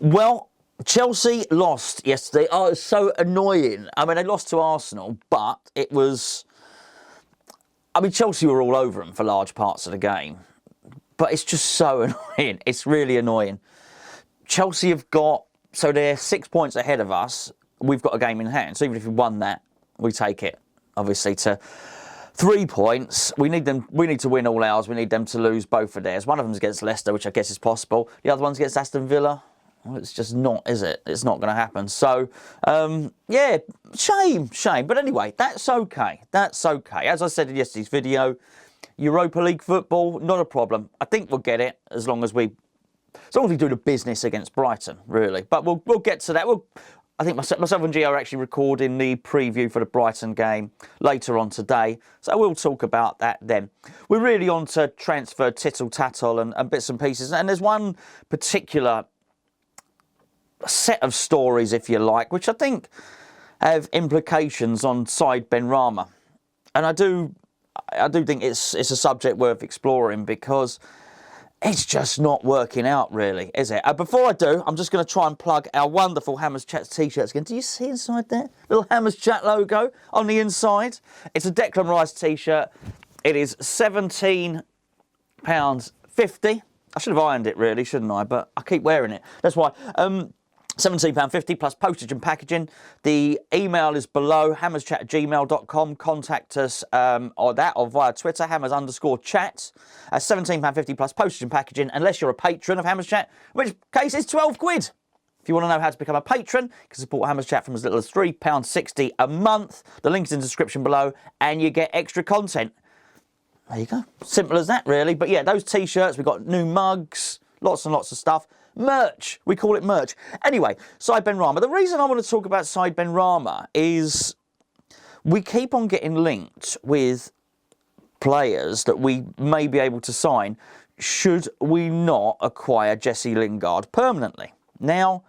Well, Chelsea lost yesterday. Oh, it's so annoying. I mean, they lost to Arsenal, but it was... I mean, Chelsea were all over them for large parts of the game. But it's just so annoying. It's really annoying. Chelsea have got... So they're 6 points ahead of us. We've got a game in hand. So even if we won that, we take it, obviously, to 3 points. We need to win all ours. We need them to lose both of theirs. One of them's against Leicester, which I guess is possible. The other one's against Aston Villa. Well, it's just not, is it? It's not going to happen. So, yeah, shame. But anyway, that's okay. That's okay. As I said in yesterday's video, Europa League football, not a problem. I think we'll get it as long as we do the business against Brighton, really. But we'll get to that. I think myself and Gio are actually recording the preview for the Brighton game later on today. So we'll talk about that then. We're really on to transfer tittle-tattle and bits and pieces. And there's one particular set of stories, if you like, which I think have implications on Said Benrahma. And I do think it's a subject worth exploring because it's just not working out, really, is it? Before I do, I'm just going to try and plug our wonderful Hammers Chat t-shirts again. Do you see inside there? Little Hammers Chat logo on the inside. It's a Declan Rice t-shirt. It is £17.50. I should have ironed it, really, shouldn't I? But I keep wearing it. That's why. £17.50 plus postage and packaging. The email is below, hammerschat@gmail.com. Contact us or via Twitter, hammers_chat. £17.50 plus postage and packaging, unless you're a patron of Hammers Chat, in which case it's 12 quid. If you want to know how to become a patron, you can support Hammers Chat from as little as £3.60 a month. The link's in the description below, and you get extra content. There you go. Simple as that, really. But yeah, those t-shirts, we've got new mugs, lots and lots of stuff. Merch. We call it merch. Anyway, Said Benrahma. The reason I want to talk about Said Benrahma is we keep on getting linked with players that we may be able to sign should we not acquire Jesse Lingard permanently. Now,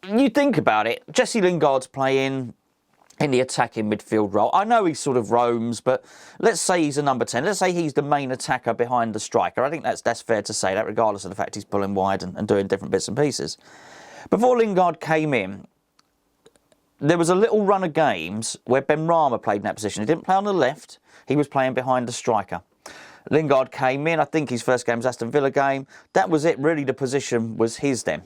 you think about it, Jesse Lingard's playing in the attacking midfield role. I know he sort of roams, but let's say he's a number 10. Let's say he's the main attacker behind the striker. I think that's fair to say that, regardless of the fact he's pulling wide and doing different bits and pieces. Before Lingard came in, there was a little run of games where Benrahma played in that position. He didn't play on the left. He was playing behind the striker. Lingard came in. I think his first game was Aston Villa game. That was it. Really, the position was his then.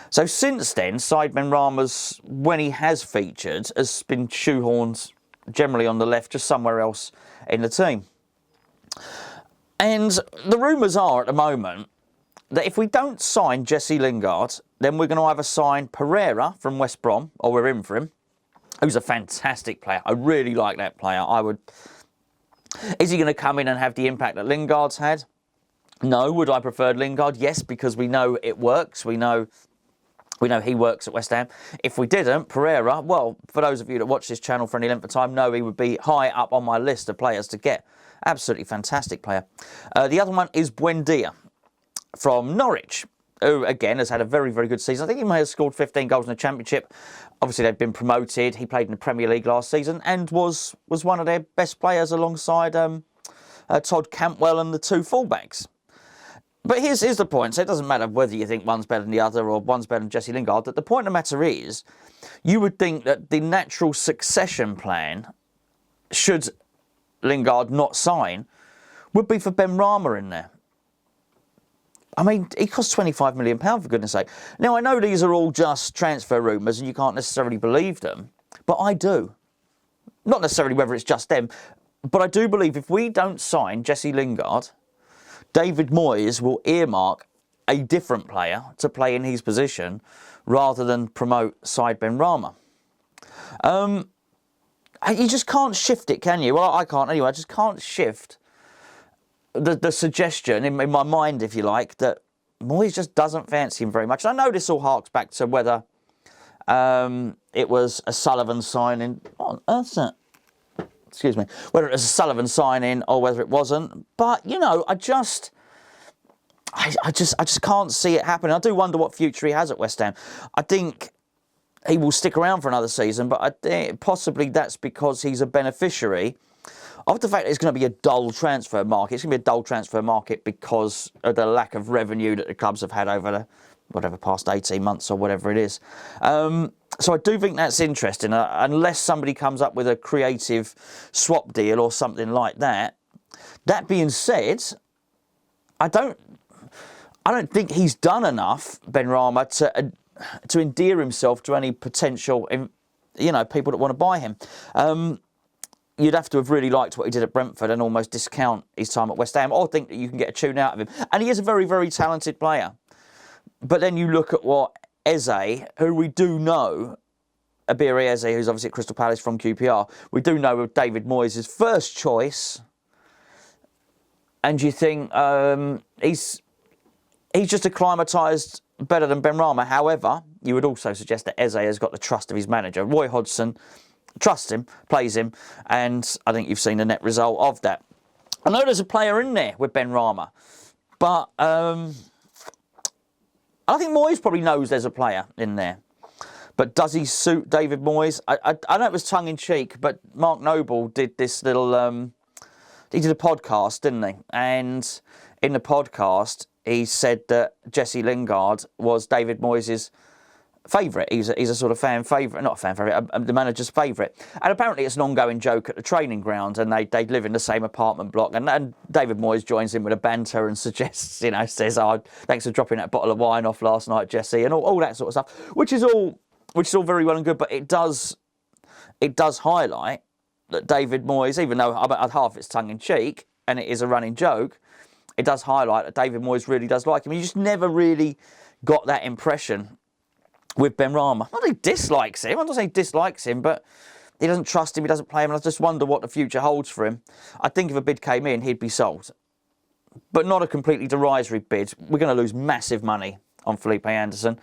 So since then, Said Benrahma's, when he has featured, has been shoehorned generally on the left, just somewhere else in the team. And the rumours are at the moment that if we don't sign Jesse Lingard, then we're going to either sign Pereira from West Brom, or we're in for him, who's a fantastic player. I really like that player. Is he going to come in and have the impact that Lingard's had? No. Would I prefer Lingard? Yes, because we know it works. We know he works at West Ham. If we didn't, Pereira, well, for those of you that watch this channel for any length of time, know he would be high up on my list of players to get. Absolutely fantastic player. The other one is Buendia from Norwich, who, again, has had a very, very good season. I think he may have scored 15 goals in the Championship. Obviously, they've been promoted. He played in the Premier League last season and was one of their best players alongside Todd Cantwell and the two fullbacks. But here's the point. So it doesn't matter whether you think one's better than the other or one's better than Jesse Lingard. The point of the matter is, you would think that the natural succession plan, should Lingard not sign, would be for Benrahma in there. I mean, he costs £25 million, for goodness sake. Now, I know these are all just transfer rumours and you can't necessarily believe them, but I do. Not necessarily whether it's just them, but I do believe if we don't sign Jesse Lingard, David Moyes will earmark a different player to play in his position rather than promote Said Benrahma. You just can't shift it, can you? Well, I can't anyway. I just can't shift the suggestion in my mind, if you like, that Moyes just doesn't fancy him very much. And I know this all harks back to whether it was a Sullivan signing. What on earth's that? Excuse me, whether it was a Sullivan sign-in or whether it wasn't. But, you know, I just can't see it happening. I do wonder what future he has at West Ham. I think he will stick around for another season, but I think possibly that's because he's a beneficiary of the fact that it's going to be a dull transfer market. It's going to be a dull transfer market because of the lack of revenue that the clubs have had over the past 18 months or whatever it is. So I do think that's interesting, unless somebody comes up with a creative swap deal or something like that. That being said, I don't think he's done enough, Benrahma, to endear himself to any potential, people that want to buy him. You'd have to have really liked what he did at Brentford and almost discount his time at West Ham, or think that you can get a tune out of him. And he is a very, very talented player. But then you look at what Eze, who we do know, Abiri Eze, who's obviously at Crystal Palace from QPR, we do know with David Moyes' first choice. And you think he's just acclimatised better than Benrahma. However, you would also suggest that Eze has got the trust of his manager. Roy Hodgson trusts him, plays him, and I think you've seen the net result of that. I know there's a player in there with Benrahma, but I think Moyes probably knows there's a player in there. But does he suit David Moyes? I know it was tongue-in-cheek, but Mark Noble did this little... he did a podcast, didn't he? And in the podcast, he said that Jesse Lingard was David Moyes' favourite. He's a sort of fan favourite, not a fan favourite, the manager's favourite. And apparently it's an ongoing joke at the training ground, and they live in the same apartment block. And David Moyes joins in with a banter and suggests, says, "Oh, thanks for dropping that bottle of wine off last night, Jesse," and all that sort of stuff, which is all very well and good. But it does highlight that David Moyes, even though about half it's tongue in cheek and it is a running joke, it does highlight that David Moyes really does like him. You just never really got that impression with Benrahma. Not that he dislikes him. I'm not saying he dislikes him, but he doesn't trust him. He doesn't play him. And I just wonder what the future holds for him. I think if a bid came in, he'd be sold. But not a completely derisory bid. We're going to lose massive money on Felipe Anderson.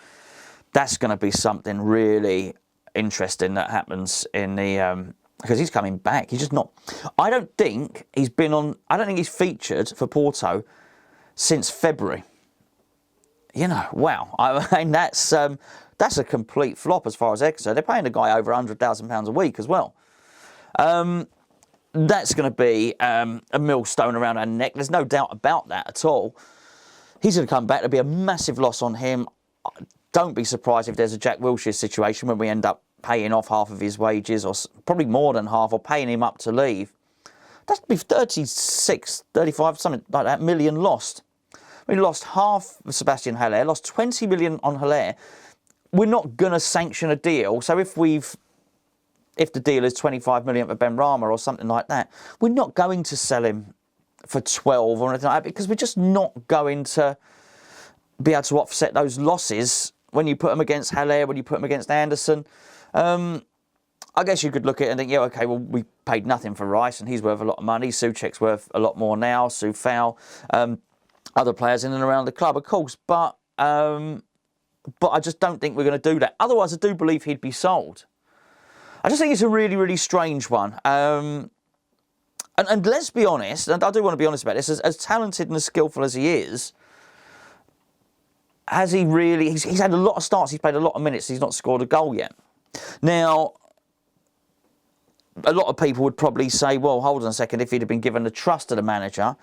That's going to be something really interesting that happens in the... because he's coming back. He's just not... I don't think he's featured for Porto since February. Wow. I mean, that's a complete flop as far as they're concerned. They're paying the guy over £100,000 a week as well. That's going to be a millstone around our neck. There's no doubt about that at all. He's going to come back. There'll be a massive loss on him. Don't be surprised if there's a Jack Wilshere situation when we end up paying off half of his wages, or probably more than half, or paying him up to leave. That'd be 36, 35, something like that, million lost. We lost half of Sebastian Haller, lost 20 million on Haller. We're not going to sanction a deal. So if the deal is 25 million for Benrahma or something like that, we're not going to sell him for 12 or anything like that, because we're just not going to be able to offset those losses when you put them against Haller, when you put them against Anderson. I guess you could look at it and think, yeah, okay, well, we paid nothing for Rice and he's worth a lot of money. Souček's worth a lot more now, Soufal, other players in and around the club, of course. But I just don't think we're going to do that. Otherwise, I do believe he'd be sold. I just think it's a really, really strange one. And let's be honest, and I do want to be honest about this, as talented and as skillful as he is, has he really... He's had a lot of starts, he's played a lot of minutes, he's not scored a goal yet. Now, a lot of people would probably say, well, hold on a second, if he'd have been given the trust of the manager,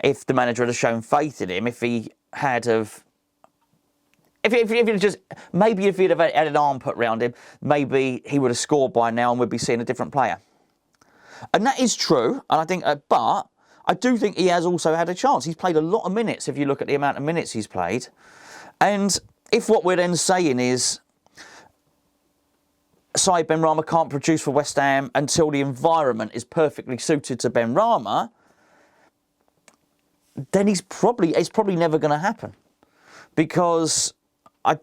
if the manager had shown faith in him, if he'd have had an arm put round him, maybe he would have scored by now and we'd be seeing a different player. And that is true, and I think, but I do think he has also had a chance. He's played a lot of minutes if you look at the amount of minutes he's played. And if what we're then saying is Said Benrahma can't produce for West Ham until the environment is perfectly suited to Benrahma, then it's probably never going to happen. Because I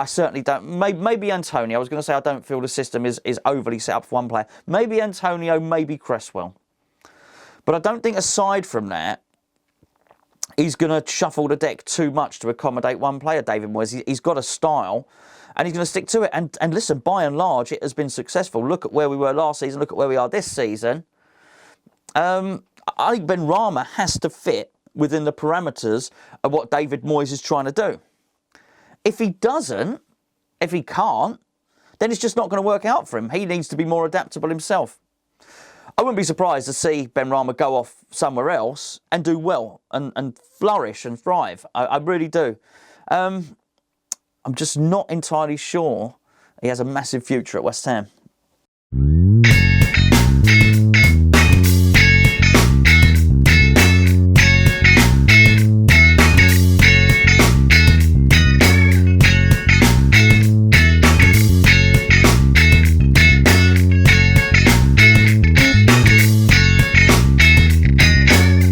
certainly don't. Maybe Antonio. I was going to say I don't feel the system is overly set up for one player. Maybe Antonio, maybe Cresswell. But I don't think aside from that, he's going to shuffle the deck too much to accommodate one player, David Moyes. He's got a style, and he's going to stick to it. And listen, by and large, it has been successful. Look at where we were last season. Look at where we are this season. I think Benrahma has to fit within the parameters of what David Moyes is trying to do. If he doesn't, if he can't, then it's just not going to work out for him. He needs to be more adaptable himself. I wouldn't be surprised to see Benrahma go off somewhere else and do well and flourish and thrive. I really do. I'm just not entirely sure he has a massive future at West Ham.